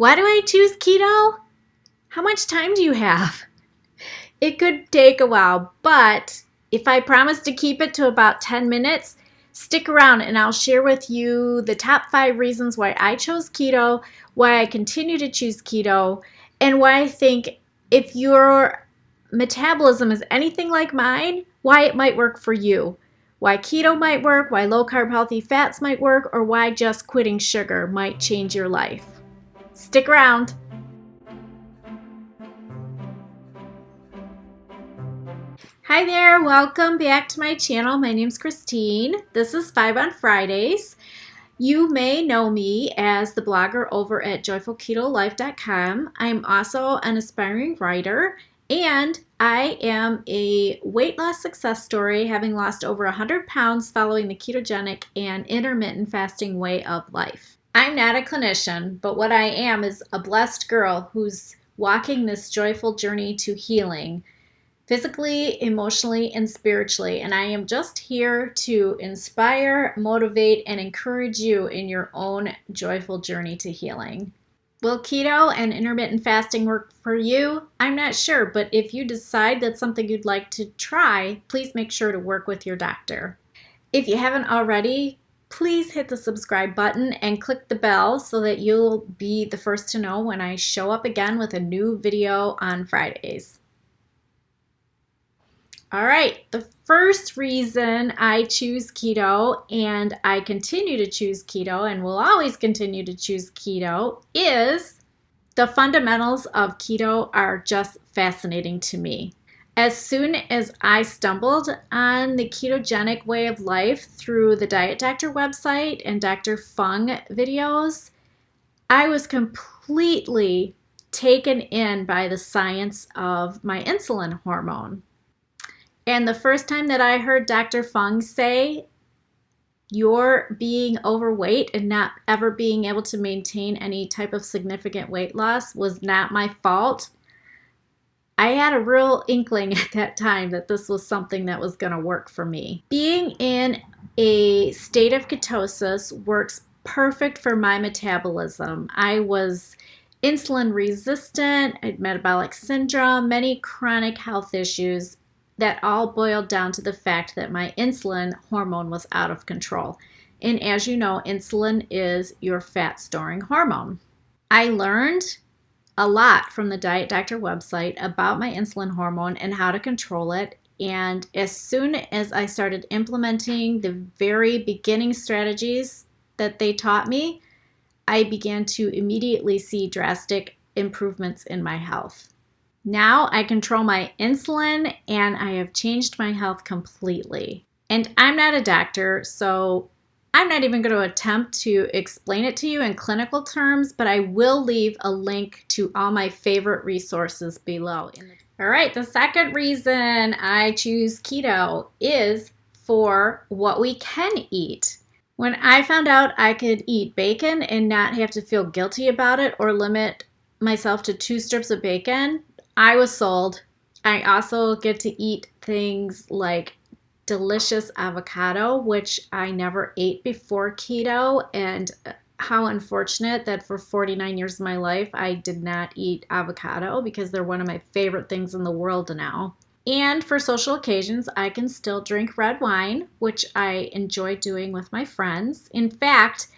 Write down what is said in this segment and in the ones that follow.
Why do I choose keto? How much time do you have? It could take a while, but if I promise to keep it to about 10 minutes, stick around and I'll share with you the top 5 reasons why I chose keto, why I continue to choose keto, and why I think if your metabolism is anything like mine, why it might work for you. Why keto might work, why low-carb healthy fats might work, or why just quitting sugar might change your life. Stick around. Hi there, welcome back to my channel. My name's Christine. This is 5 on Fridays. You may know me as the blogger over at joyfulketolife.com. I'm also an aspiring writer, and I am a weight loss success story, having lost over 100 pounds following the ketogenic and intermittent fasting way of life. I'm not a clinician, but what I am is a blessed girl who's walking this joyful journey to healing, physically, emotionally, and spiritually. And I am just here to inspire, motivate, and encourage you in your own joyful journey to healing. Will keto and intermittent fasting work for you? I'm not sure, but if you decide that's something you'd like to try, please make sure to work with your doctor. If you haven't already, please hit the subscribe button and click the bell so that you'll be the first to know when I show up again with a new video on Fridays. All right, the first reason I choose keto and I continue to choose keto and will always continue to choose keto is the fundamentals of keto are just fascinating to me. As soon as I stumbled on the ketogenic way of life through the Diet Doctor website and Dr. Fung videos, I was completely taken in by the science of my insulin hormone. And the first time that I heard Dr. Fung say, you're being overweight and not ever being able to maintain any type of significant weight loss was not my fault, I had a real inkling at that time that this was something that was going to work for me. Being in a state of ketosis works perfect for my metabolism. I was insulin resistant, I had metabolic syndrome, many chronic health issues that all boiled down to the fact that my insulin hormone was out of control. And as you know, insulin is your fat storing hormone. I learned a lot from the Diet Doctor website about my insulin hormone and how to control it. And as soon as I started implementing the very beginning strategies that they taught me, I began to immediately see drastic improvements in my health. Now I control my insulin and I have changed my health completely. And I'm not a doctor, so I'm not even going to attempt to explain it to you in clinical terms, but I will leave a link to all my favorite resources below. All right, the second reason I choose keto is for what we can eat. When I found out I could eat bacon and not have to feel guilty about it or limit myself to 2 strips of bacon, I was sold. I also get to eat things like delicious avocado, which I never ate before keto, and how unfortunate that for 49 years of my life I did not eat avocado because they're one of my favorite things in the world now. And for social occasions, I can still drink red wine, which I enjoy doing with my friends. In fact,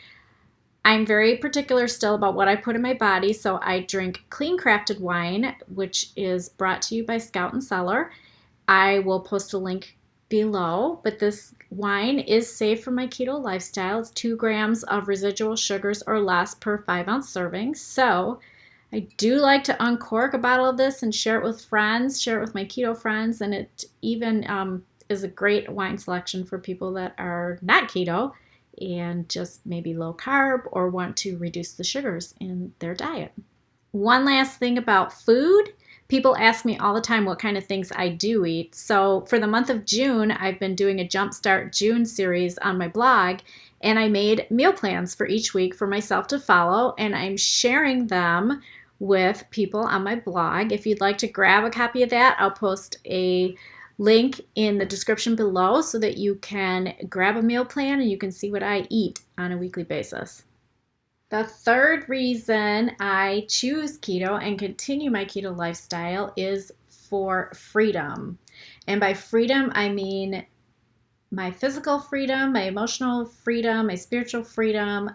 I'm very particular still about what I put in my body, so I drink clean crafted wine, which is brought to you by Scout and Cellar. I will post a link below, but this wine is safe for my keto lifestyle. It's 2 grams of residual sugars or less per 5-ounce serving. So I do like to uncork a bottle of this and share it with friends, share it with my keto friends, and it even is a great wine selection for people that are not keto and just maybe low carb or want to reduce the sugars in their diet. One last thing about food. People ask me all the time what kind of things I do eat. So for the month of June, I've been doing a Jumpstart June series on my blog, and I made meal plans for each week for myself to follow, and I'm sharing them with people on my blog. If you'd like to grab a copy of that, I'll post a link in the description below so that you can grab a meal plan and you can see what I eat on a weekly basis. The third reason I choose keto and continue my keto lifestyle is for freedom. And by freedom, I mean my physical freedom, my emotional freedom, my spiritual freedom.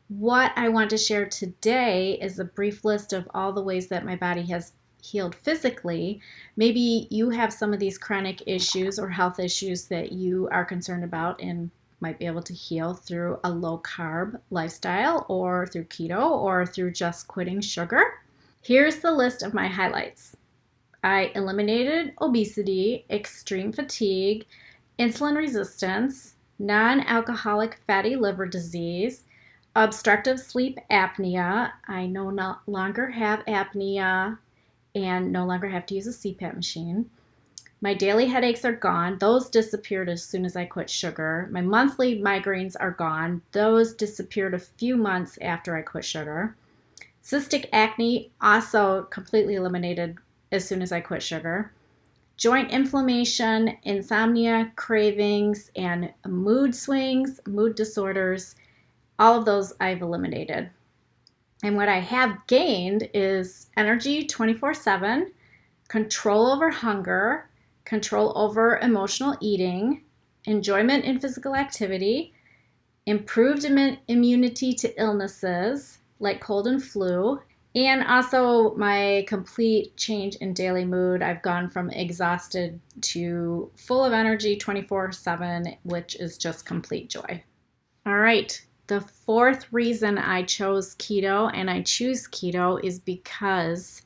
What I want to share today is a brief list of all the ways that my body has healed physically. Maybe you have some of these chronic issues or health issues that you are concerned about and might be able to heal through a low carb lifestyle or through keto or through just quitting sugar. Here's the list of my highlights. I eliminated obesity, extreme fatigue, insulin resistance, non-alcoholic fatty liver disease, obstructive sleep apnea. I no longer have apnea and no longer have to use a CPAP machine. My daily headaches are gone. Those disappeared as soon as I quit sugar. My monthly migraines are gone. Those disappeared a few months after I quit sugar. Cystic acne also completely eliminated as soon as I quit sugar. Joint inflammation, insomnia, cravings, and mood swings, mood disorders, all of those I've eliminated. And what I have gained is energy 24/7, control over hunger, control over emotional eating, enjoyment in physical activity, improved immunity to illnesses like cold and flu, and also my complete change in daily mood. I've gone from exhausted to full of energy 24/7, which is just complete joy. All right. The fourth reason I chose keto and I choose keto is because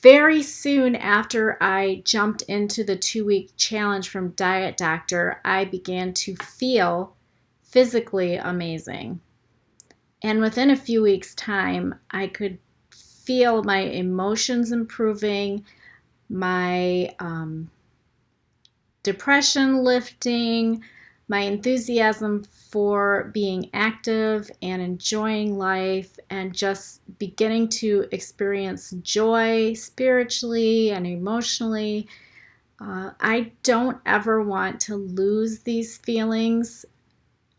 very soon after I jumped into the 2-week challenge from Diet Doctor, I began to feel physically amazing. And within a few weeks' time, I could feel my emotions improving, my depression lifting, my enthusiasm for being active and enjoying life, and just beginning to experience joy spiritually and emotionally. I don't ever want to lose these feelings.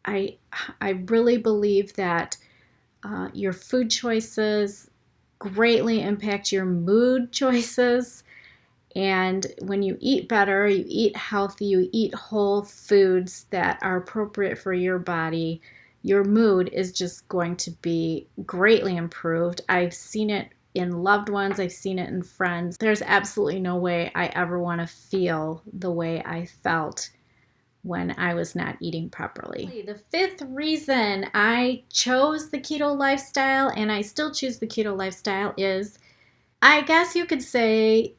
I really believe that your food choices greatly impact your mood choices. And when you eat better, you eat healthy, you eat whole foods that are appropriate for your body, your mood is just going to be greatly improved. I've seen it in loved ones, I've seen it in friends. There's absolutely no way I ever want to feel the way I felt when I was not eating properly. The fifth reason I chose the keto lifestyle, and I still choose the keto lifestyle, is I guess you could say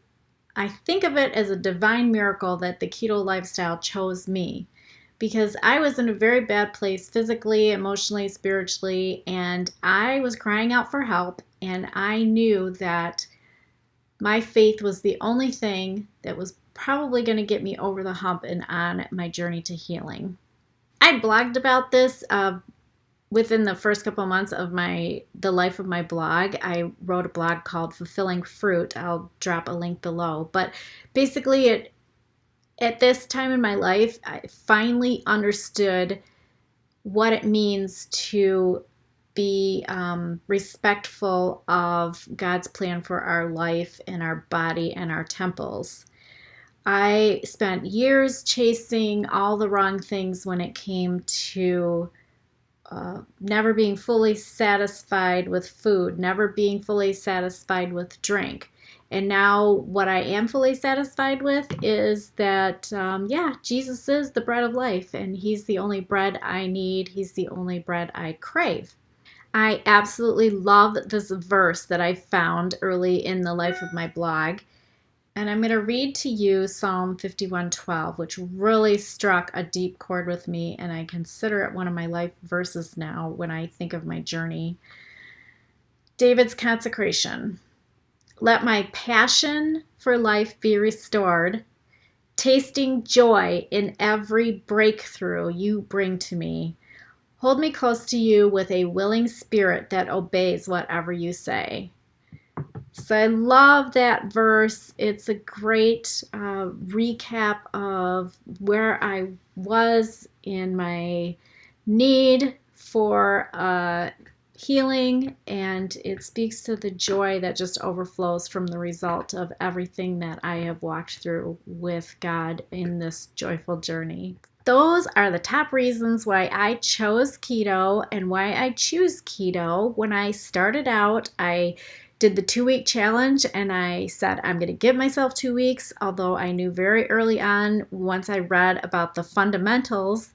I think of it as a divine miracle that the keto lifestyle chose me, because I was in a very bad place physically, emotionally, spiritually, and I was crying out for help, and I knew that my faith was the only thing that was probably going to get me over the hump and on my journey to healing. I blogged about this within the first couple of months of the life of my blog. I wrote a blog called Fulfilling Fruit. I'll drop a link below. But basically, at this time in my life, I finally understood what it means to be respectful of God's plan for our life and our body and our temples. I spent years chasing all the wrong things when it came to never being fully satisfied with food, never being fully satisfied with drink. And now what I am fully satisfied with is that, Jesus is the bread of life, and he's the only bread I need. He's the only bread I crave. I absolutely love this verse that I found early in the life of my blog. And I'm going to read to you Psalm 51:12, which really struck a deep chord with me, and I consider it one of my life verses now when I think of my journey. David's consecration. Let my passion for life be restored, tasting joy in every breakthrough you bring to me. Hold me close to you with a willing spirit that obeys whatever you say. So I love that verse. It's a great recap of where I was in my need for healing, and it speaks to the joy that just overflows from the result of everything that I have walked through with God in this joyful journey. Those are the top reasons why I chose keto and why I choose keto. When I started out, I did the 2-week challenge and I said I'm going to give myself 2 weeks, although I knew very early on, once I read about the fundamentals,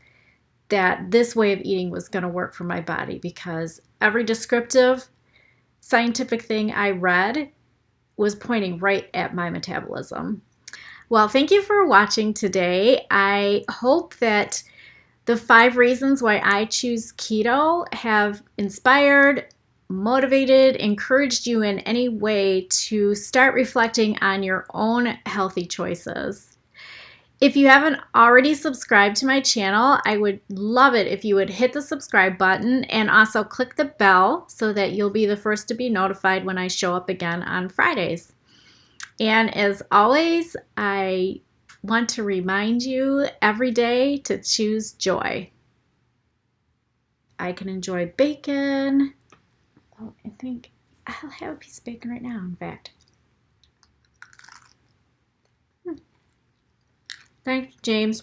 that this way of eating was going to work for my body, because every descriptive scientific thing I read was pointing right at my metabolism. Well, thank you for watching today. I hope that the 5 reasons why I choose keto have inspired, motivated, encouraged you in any way to start reflecting on your own healthy choices. If you haven't already subscribed to my channel, I would love it if you would hit the subscribe button and also click the bell so that you'll be the first to be notified when I show up again on Fridays. And as always, I want to remind you every day to choose joy. I can enjoy bacon. Oh, I think I'll have a piece of bacon right now, in fact. Thank you, James.